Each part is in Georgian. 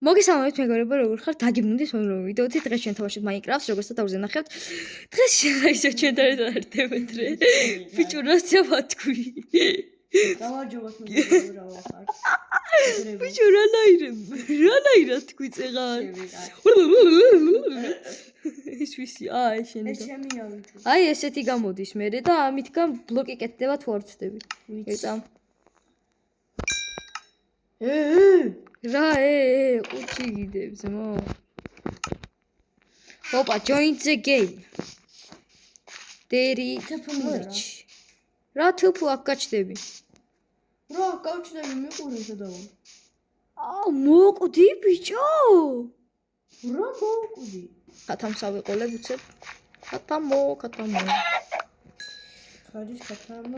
მოგესალმებით მეგობრებო, როგორ ხართ? დაგიბრუნდით მომდევნო ვიდეოთი. დღეს ჩვენ თამაშობთ Minecraft-ს, როგორც თავზე ნახევთ. დღეს შეიძლება ჩვენ დავით დემეტრე. ფიჭურასია ვათქვი. დავაჯობოთ მეგობრებო, რა ვახარ. ფიჭუ რანაირად თქვი წეღარ. ის ვისი? ეს შენი. ეს შემია ვიჭუ. აი ესეთი გამოდის მერე და ამითგან ბლოკი კეთდება თუ არ ვწდები. ეწამ. რა ყუთი გიდებს მო. Opa, join the game. Deri merch. რა თუფუ აქ გაჩდები? რა გავჩდები მიყურე სადაო. მოკვდი ბიჭო. რა მოკვდი? ხათამს ავიყოლებ უცებ. ხათამო. ხარის ხათამო.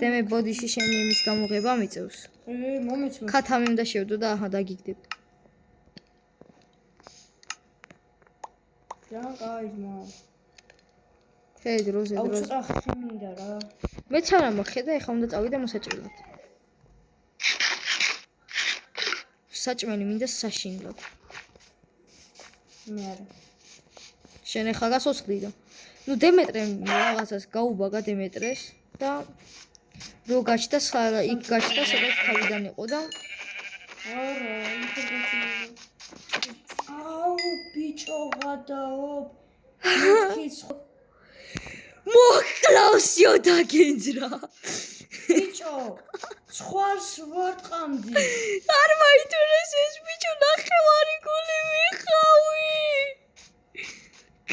დემე ბოდიში შენი იმის გამოღება მიწევს. მომეცმე. ხათამი უნდა შევდო და აჰა დაგიგდებ. რა გაიზმა. დროზე. აუცხრა ხმინდა რა. მეც არა მაქვს და ეხლა უნდა წავიდე მოსაჭრელად. საჭმელი მინდა საშინლად. მე არა. შენ ეხლა გასოცხლი და. ნუ დემეტრე რაღაცას გაუბაგა დემეტრეს და რო გაჩნდა იქ გაჩნდა სადაც თავიდან იყო და არა, ინფორმაცია. აუ ბიჭო გადაო. მოკლავსიო დაგენძრა. ბიჭო, ცხვალს ვარ ტყამდი. არ მაითურეს ეს ბიჭო ნახევარი გული ვიხავი.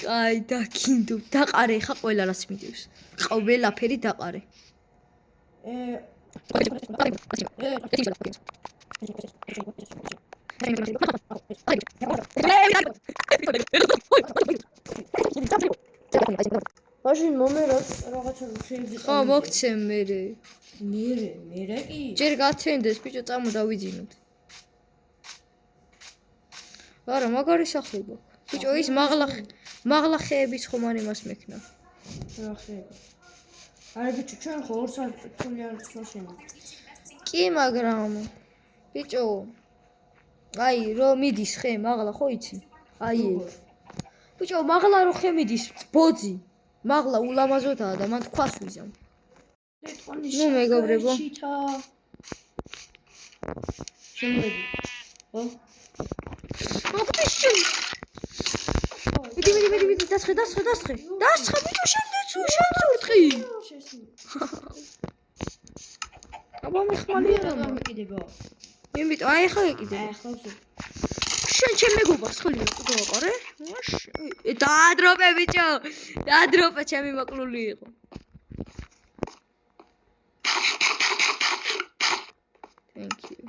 კაი დაკინდო, დაყარე ხა ყველა რას მიდევს. ყველაფერი დაყარე. მაშინ მომერა რაღაცა შეიძლება. ხო, მოგცემ მერე. მერე კი? ჯერ გაცენდეს ბიჭო, წამო დავიძინოთ. არა, მაგარი სახლება. ბიჭო, ის მაღლა ხეების ხომ არ იმას მექნა. რა ხეები? არა ბიჭო, ჩვენ ხო 2 საათი თვლიან შოშენი. კი, მაგრამ ბიჭო, აი, რო მიდის ხე, მაღლა ხო იცი? აი ეგ. ბიჭო, მაღლა რო ხე მიდის, ბოძი. მაღლა ულამაზოდაა და მან თქვას ვიზამ. ნუ მეგობრებო. შემოდი. ხო? ოპიში. მიდი, დასხე, ბიჭო, შენ წურტყი. აბა მეხმალია რა მეკიდება. იმიტომ აი ხა ეკიდე. შენ ჩემ მეგობას ხელი გავაყარე? დაადროპე ბიჭო. დაადროპე ჩემი მოკლული იყო. Thank you.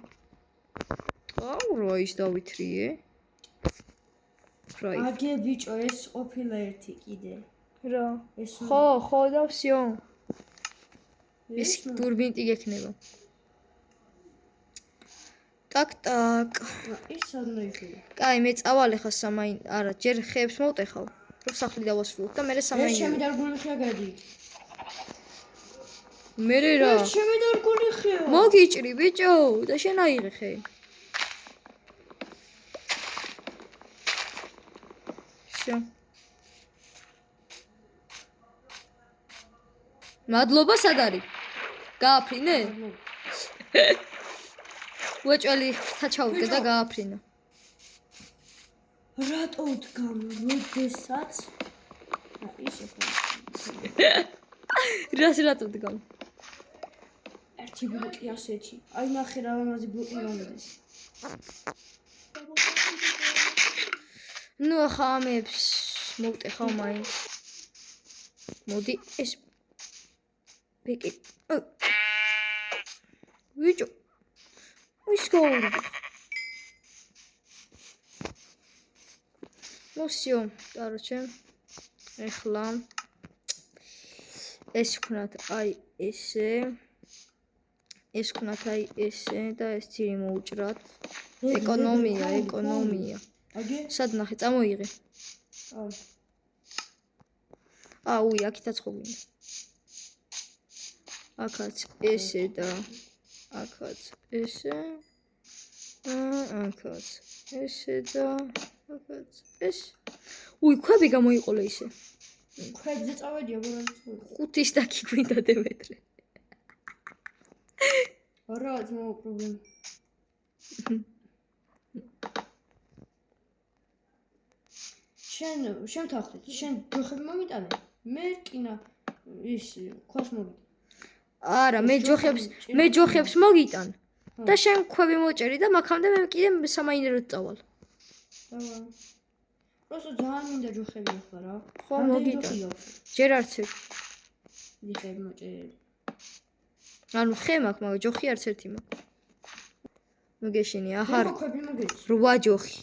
რა ის დავითრიე? აგე ბიჭო ეს ყოფილა ერთი კიდე. რა? ხო და всё. ეს ტურბინტი გექნება. Так. ის სადმე იქნება. კაი, მე წავალე ხა არა, ჯერ ხეებს მოვტეხავ. რომ სახლი დავასრულოთ და მერე სამაინი. ეს ჩემი დარგული ხეა გადი. მერე რა? ეს ჩემი დარგული ხეა. მოგიჭრი ბიჭო და შენ აიღე ხე. всё. მადლობა სად არის? გააფრინე? უეჭველი ხთა ჩაუდგე და გააფრინა. რატო დგამ როდესაც? ისე ხო. რატო დგამ? ერთი ბლოკი ასეთი. აი ნახე რა ლამაზი ბლოკი მომდის. ნუ ახლა ამებს მოვტეხავ მაინც. მოდი ეს ბეკი. ვიჭო. ის გაურბი. Ну всё, короче. ეხლა ეს ვქნათ აი ესე. ეს ვქნათ აი ესე და ეს ძირი მოუჭრათ. ეკონომია. აგე? სად ნახე, წამოიღე. აუი, აქითაც ხო გვინდა. აქაც ესე და აქაც ესე. აქაც. ესე და აქაც. ეს. უი, ქვები გამოიყოლე ისე. ქვებზე წავედია ბორანს. 5-ის დაკი გვინდა დემეტრე. არა, ძმაო პრობლემა. შენ თახტით, შენ ჯოხები მომიტანე. მე რკინა ის ქვას მოგიტან. არა, მე ჯოხებს მოგიტან. და შენ ქვები მოჭერი და მაგამდე მე კიდე სამაინეროდ წავალ. დავა. просто ძალიან მინდა ჯოხები ახლა რა. ხო, მოგიტან. ჯერ არც ერთ. ჯოხები მოჭერი. ანუ ხე მაქვს, მაგრამ ჯოხი არც ერთი მაქვს. მოგეშინი, ახარ. ქვები მოგეჭი. 8 ჯოხი.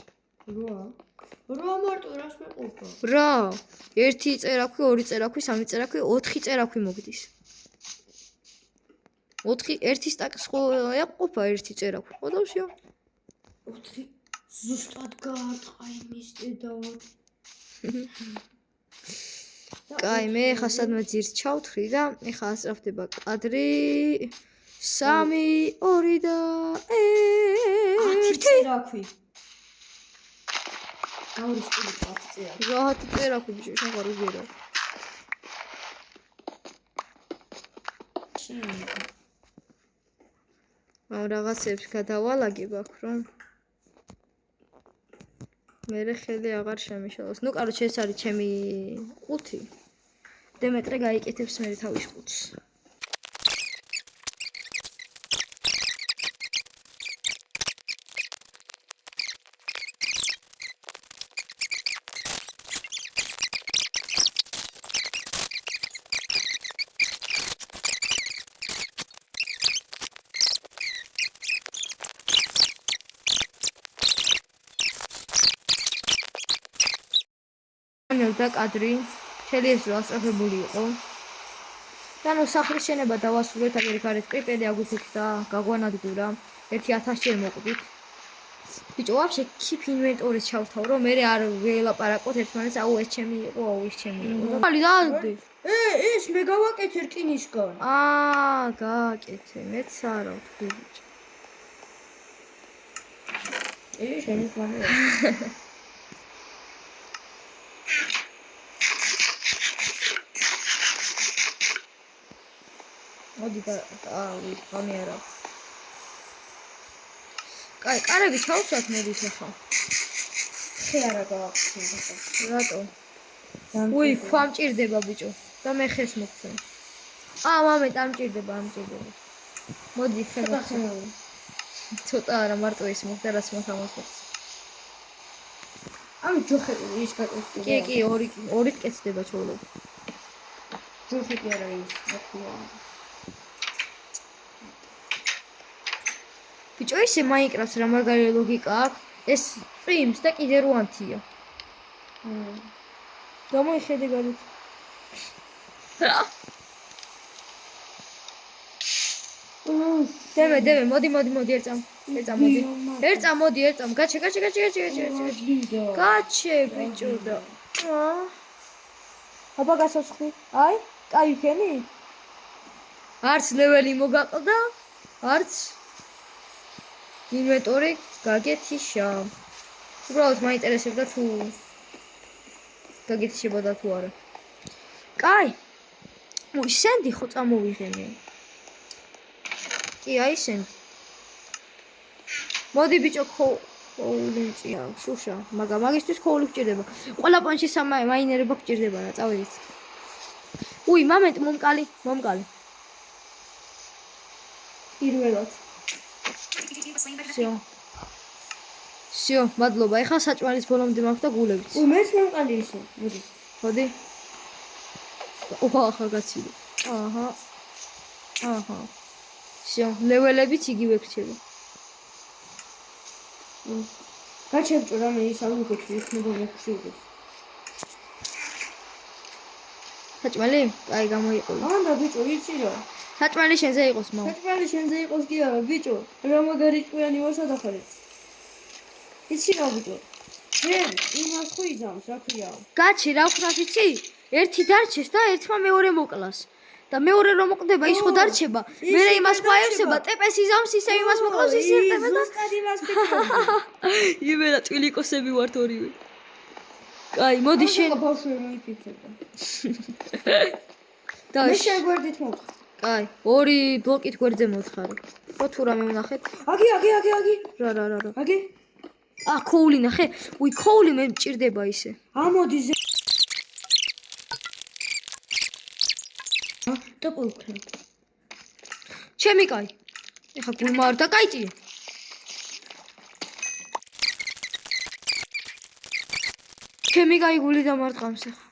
8 მარტო რას მეყოფა? რა? 1 წერაქვი, 2 წერაქვი, 3 წერაქვი, 4 წერაქვი მოგდის. 1 სტაკს ხო ეყოფა 1 წერაქვი. ხო დავშიო? 4 ზუსტად გაარტყა იმის დედავა. კაი, მე ხა სადმე ძირს ჩავთხრი და ეხა ასწრაფდება კადრი 3 2 და 10 წერაქვი. გაურის კიდე 10 წერაქვი. 10 წერაქვი ბიჭო, შენ ხარ უგერო. ამ რაღაცებს გადავალაგებ აქ რომ მე ხელი აღარ შემიშალოს. ნუ კაროჩე ეს არის ჩემი ყუთი. დემეტრე გაიკეთებს მე თავის ყუთს. და კადრი მთელი ეს დრო ასწრაფებული იყო. და ნუ სახლის შენება დავასრულეთ, აგერ გარეთ პრიპედი აგვიქით და გაგვანადგურა. 1000 ჯერ მოყვდით. ბიჭო, ვაფშე ქიფ ინვენტორის ჩავთავრო, მე არ ველაპარაკოთ ერთმანეთს, აუ ეს ჩემი იყო, აუ ეს ჩემი იყო. და ხალი დააგდე. ეს მე გავაკეთე რკინისგან. გააკეთე, მეც არა ვთქვი ბიჭო. შენის მამე. მოდი და გამი არა. კაი, კარები ჩავსვათ მოდით ახლა. ხე არა გავაკეთე. რატო? უი, ხვა მჭირდება ბიჭო. და მე ხეს მოგცემ. მამეთ არ მჭირდება, არ მჭირდება. მოდი ხე მოგცემ. ცოტა არა, მარტო ის მოგდა რაც მოხამოს მოგცემ. ამ ჯოხები ის გაკეთდა. კი, ორი კეთდება ჩაოლები. ჯოხები არა ის, მოხია. ბიჭო, ისე მაინკრაფტს რა მაგარი ლოგიკა აქვს. ეს სტრიმს და კიდე რო ანთია. გამოიხედე გარეთ. დემე, მოდი, ერთ წამ, მოდი. გაჩე. გაჩე, ბიჭო და. აბა გასოცხლი. აი, კაი ხენი? არც ლეველი მოგაყდა, არც ინვენტორი გაგეთიშა. უბრალოდ მაინტერესებდა თუ გაგეთიშებოდა თუ არა. კაი. უი, სენდი ხო წამოვიღენე. კი, აი სენდი. მოდი ბიჭო, ქოულენჭია, შუშა, მაგისთვის ქოული გჭირდება. ყველა პონჩი მაინერება გჭირდება რა, წავედით. უი, მამეთ მომკალი. პირველად. всё, მადლობა. ეხლა საჭმელის ბოლომდე მაქვს და გულებიც. მეც მომკალი ისე. მოდი. ახლა გაცილე. აჰა. всё, ლეველებიც იგივე გრჩება. გაჩერჭო რამე ის არ მოგეჩვი, იქნება მოგხსოვდეს. საჭმელი? კაი, გამოიყო. და ბიჭო, იცი რა? საჭმელი შენზე იყოს, მამა. საჭმელი შენზე იყოს კი არა, ბიჭო. რა მაგარი ჭკვიანი მოსადახარეთ. იცი რა ბიჭო? ჯერ იმას ხო იძამს, რა ქვია? გაჩი, რა ვქნას იცი? ერთი დარჩეს და ერთმა მეორე მოკლას. და მეორე რომ მოკვდება ის ხო დარჩება მე იმას ხაევსება ტეპეს იზამს ისე იმას მოკლავს ის ირტება და ზუსტად იმას ფიქრობ იმენა ტვილიკოსები ვართ ორივე კაი მოდი შენ ბავშვი მოიფიქრება და მე შეგვერდით მოხდა კაი ორი ბლოკით გვერდზე მოთხარი ხო თუ რამე ვნახეთ აგი რა აგი ქოული ნახე უი ქოული მე მჭირდება ისე ამოდი ტოპულქრა ჩემი კაი ეხა გულმა არ დაკაიტიე ჩემი კაი გული დამარტყამს ეხა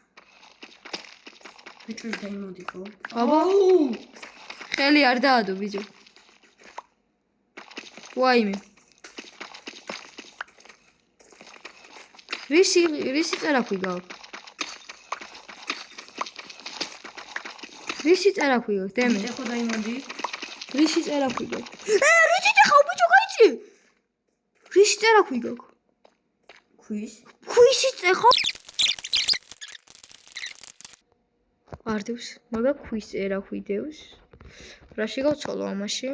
ბიჭო დაიმოდი ხო აბა ხელი არ დაადო ბიჭო ვაიმე რისი წერაქვი გაქვს რისი წერაქვი გაქვს დემე ეხო დაიმოდი რისი წერაქვი გაქვს რითი ხავ ბიჭო გაიწი რისი წერაქვი გაქვს ქვისი წერა არდევს მაგა ქვის წერაქვი დევს რაში გავცოლო ამაში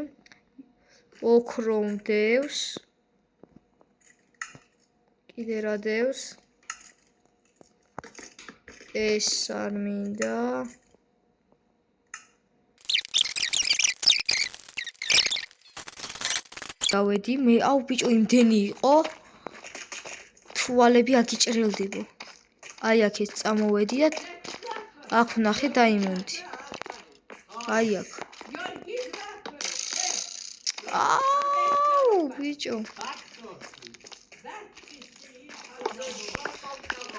ოქრომ დევს კიდე რა დევს ეს არ მინდა დავედი მე აუ ბიჭო იმდენი იყო თვალები აგიჭრელდებო აი აქ ეს წამოვედი და აქ ვნახე დაიმონდი აი აქ აუ ბიჭო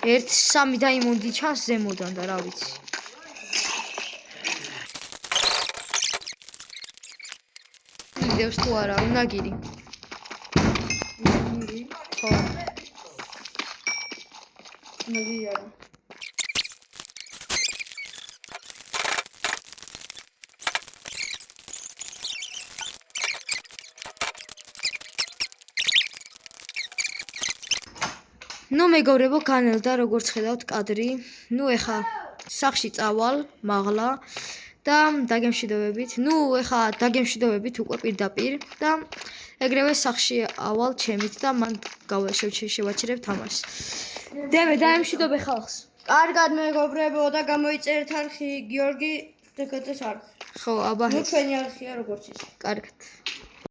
1-3 დაიმონდი ჩანს ზემოდან და რა ვიცი მიდევს თუ არა უნაგირი ხო ნაგირი არა ნუ მეგობრებო განელდა როგორც ხედავთ კადრი ნუ ეხა სახში წავალ მაღლა და დაგემშვიდობებით ნუ ეხა დაგემშვიდობებით უკვე პირდაპირ და ეგრევე სახში ავალ ჩემით და მან შევაჩერებ თამაშს დემე დაემშვიდობე ხალხს კარგად მეგობრებო და გამოიწერეთ არხი გიორგი დეკატეს არხი ხო აბა ნუ ჩვენი არხია როგორც ის კარგად